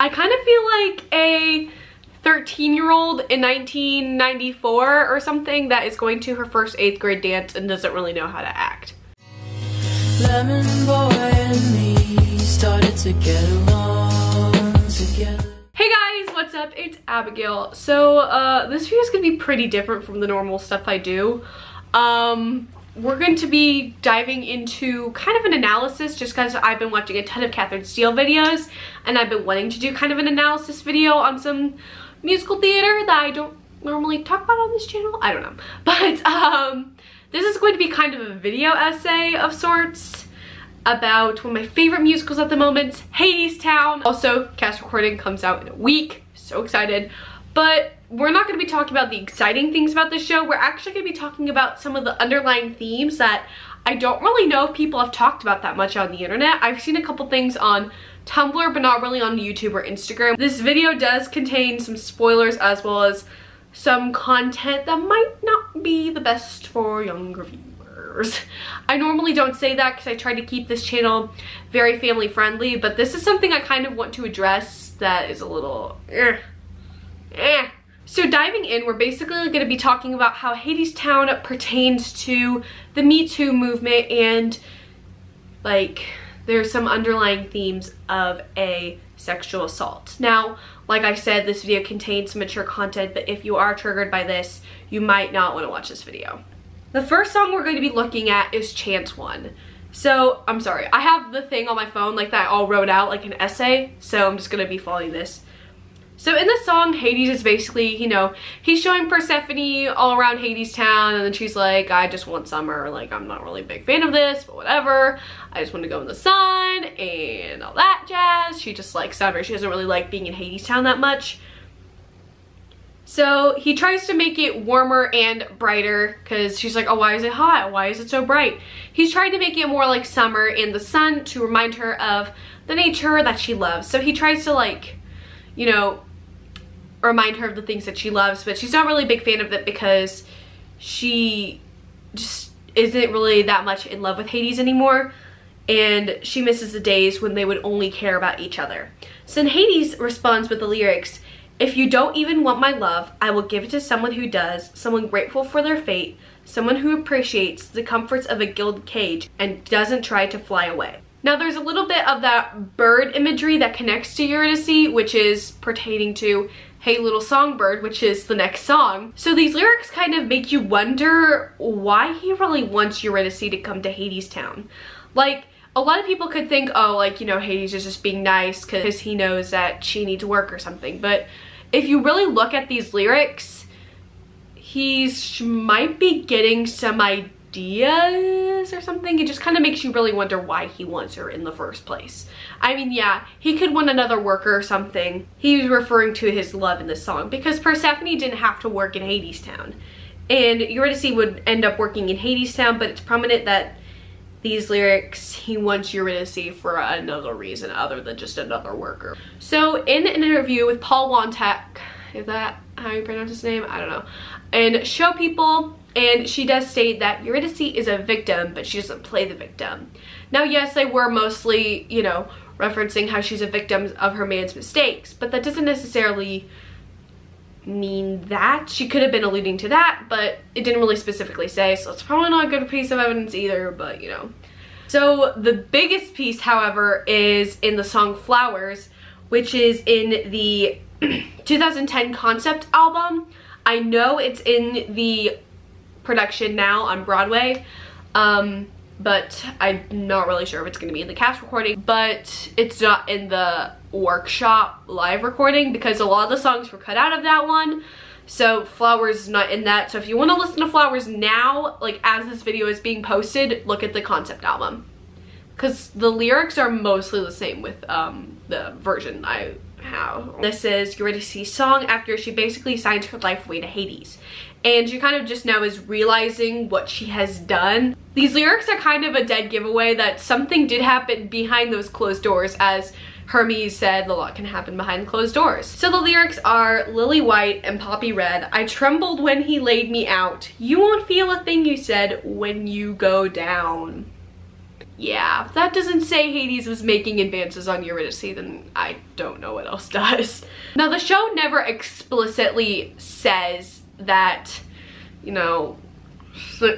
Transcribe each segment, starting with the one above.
I kind of feel like a 13-year-old in 1994 or something that is going to her first 8th grade dance and doesn't really know how to act. Lemon boy and me started to get along together. Hey guys, what's up? It's Abigail. So this video is gonna be pretty different from the normal stuff I do. We're going to be diving into kind of an analysis just because I've been watching a ton of Catherine Steele videos and I've been wanting to do kind of an analysis video on some musical theater that I don't normally talk about on this channel. I don't know. But this is going to be kind of a video essay of sorts about one of my favorite musicals at the moment, Hadestown. Also, cast recording comes out in a week. So excited. But we're not going to be talking about the exciting things about this show. We're actually going to be talking about some of the underlying themes that I don't really know if people have talked about that much on the internet. I've seen a couple things on Tumblr, but not really on YouTube or Instagram. This video does contain some spoilers as well as some content that might not be the best for younger viewers. I normally don't say that because I try to keep this channel very family friendly, but this is something I kind of want to address that is a little So diving in, we're basically going to be talking about how Hadestown pertains to the Me Too movement and like there's some underlying themes of a sexual assault. Now, like I said, this video contains some mature content, but if you are triggered by this, you might not want to watch this video. The first song we're going to be looking at is Chants 1. So, I'm sorry, I have the thing on my phone like that I all wrote out like an essay, so I'm just going to be following this. So in the song, Hades is basically, you know, he's showing Persephone all around Hadestown, and then she's like, I just want summer, like, I'm not really a big fan of this, but whatever. I just want to go in the sun, and all that jazz. She just likes summer. She doesn't really like being in Hadestown that much. So he tries to make it warmer and brighter, because she's like, oh, why is it hot? Why is it so bright? He's trying to make it more like summer and the sun to remind her of the nature that she loves. So he tries to, like, you know, remind her of the things that she loves, but she's not really a big fan of it because she just isn't really that much in love with Hades anymore, and she misses the days when they would only care about each other. So then Hades responds with the lyrics, if you don't even want my love, I will give it to someone who does, someone grateful for their fate, someone who appreciates the comforts of a gilded cage and doesn't try to fly away. Now there's a little bit of that bird imagery that connects to Eurydice, which is pertaining to Hey Little Songbird, which is the next song. So these lyrics kind of make you wonder why he really wants Eurydice to come to Hadestown. Like, a lot of people could think, oh, like, you know, Hades is just being nice because he knows that she needs work or something. But if you really look at these lyrics, he might be getting some ideas or something. It just kind of makes you really wonder why he wants her in the first place. I mean, yeah, he could want another worker or something. He was referring to his love in this song because Persephone didn't have to work in Hadestown, and Eurydice would end up working in Hadestown, but it's prominent that these lyrics, he wants Eurydice for another reason other than just another worker. So in an interview with Paul Wontek, is that how you pronounce his name? I don't know. And Show People, and she does state that Eurydice is a victim, but she doesn't play the victim. Now, yes, they were mostly, you know, referencing how she's a victim of her man's mistakes, but that doesn't necessarily mean that. She could have been alluding to that, but it didn't really specifically say, so it's probably not a good piece of evidence either, but you know. So the biggest piece, however, is in the song Flowers, which is in the 2010 concept album. I know it's in the production now on Broadway, but I'm not really sure if it's going to be in the cast recording, but it's not in the workshop live recording because a lot of the songs were cut out of that one. So Flowers is not in that. So if you want to listen to Flowers now, like as this video is being posted, look at the concept album, because the lyrics are mostly the same with the version I have. This is Eurydice's song after she basically signs her life away to Hades, and she kind of just now is realizing what she has done. These lyrics are kind of a dead giveaway that something did happen behind those closed doors. As Hermes said, a lot can happen behind closed doors. So the lyrics are lily white and poppy red. I trembled when he laid me out. You won't feel a thing, you said, when you go down. yeah, if that doesn't say Hades was making advances on Eurydice, then I don't know what else does. Now, the show never explicitly says that, you know,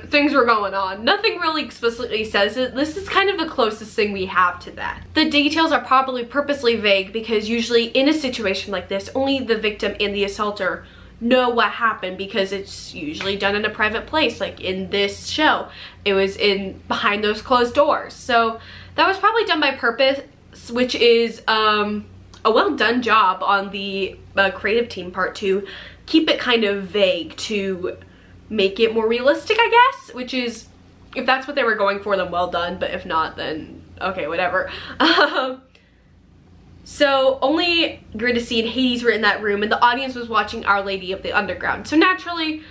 things were going on. Nothing really explicitly says it. This is kind of the closest thing we have to that. The details are probably purposely vague because usually in a situation like this, only the victim and the assaulter know what happened because it's usually done in a private place. Like in this show, it was behind those closed doors. So that was probably done by purpose, which is a well done job on the creative team part to keep it kind of vague, to make it more realistic, I guess, which is, if that's what they were going for, then well done, but if not, then okay, whatever. So only Eurydice and Hades were in that room, and the audience was watching Our Lady of the Underground. So naturally,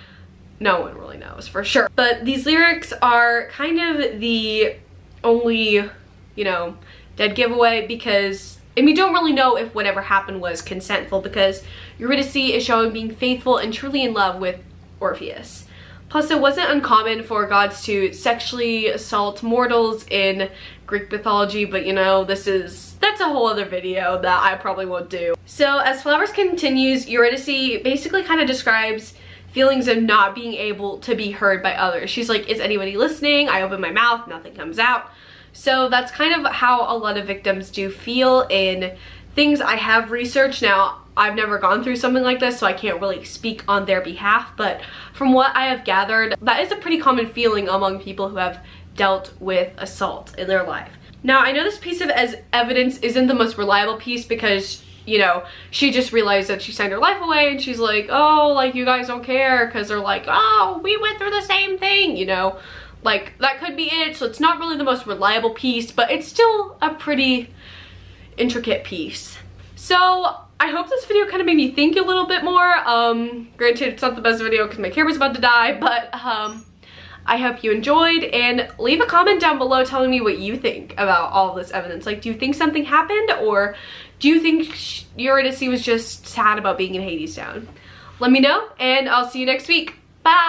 no one really knows for sure. But these lyrics are kind of the only, you know, dead giveaway because, and we don't really know if whatever happened was consentful because Eurydice is showing being faithful and truly in love with Orpheus. Plus, it wasn't uncommon for gods to sexually assault mortals in Greek mythology, but you know, that's a whole other video that I probably won't do. So as Flowers continues, Eurydice basically kind of describes feelings of not being able to be heard by others. She's like, is anybody listening? I open my mouth, nothing comes out. So that's kind of how a lot of victims do feel in things I have researched. Now, I've never gone through something like this, so I can't really speak on their behalf, but from what I have gathered, that is a pretty common feeling among people who have dealt with assault in their life. Now, I know this piece of evidence isn't the most reliable piece because, you know, she just realized that she signed her life away and she's like, oh, like, you guys don't care because they're like, oh, we went through the same thing, you know? Like, that could be it, so it's not really the most reliable piece, but it's still a pretty intricate piece. So, I hope this video kind of made me think a little bit more. Granted, it's not the best video because my camera's about to die, but I hope you enjoyed, and leave a comment down below telling me what you think about all this evidence. Like, do you think something happened, or do you think Eurydice was just sad about being in Hadestown? Let me know, and I'll see you next week. Bye!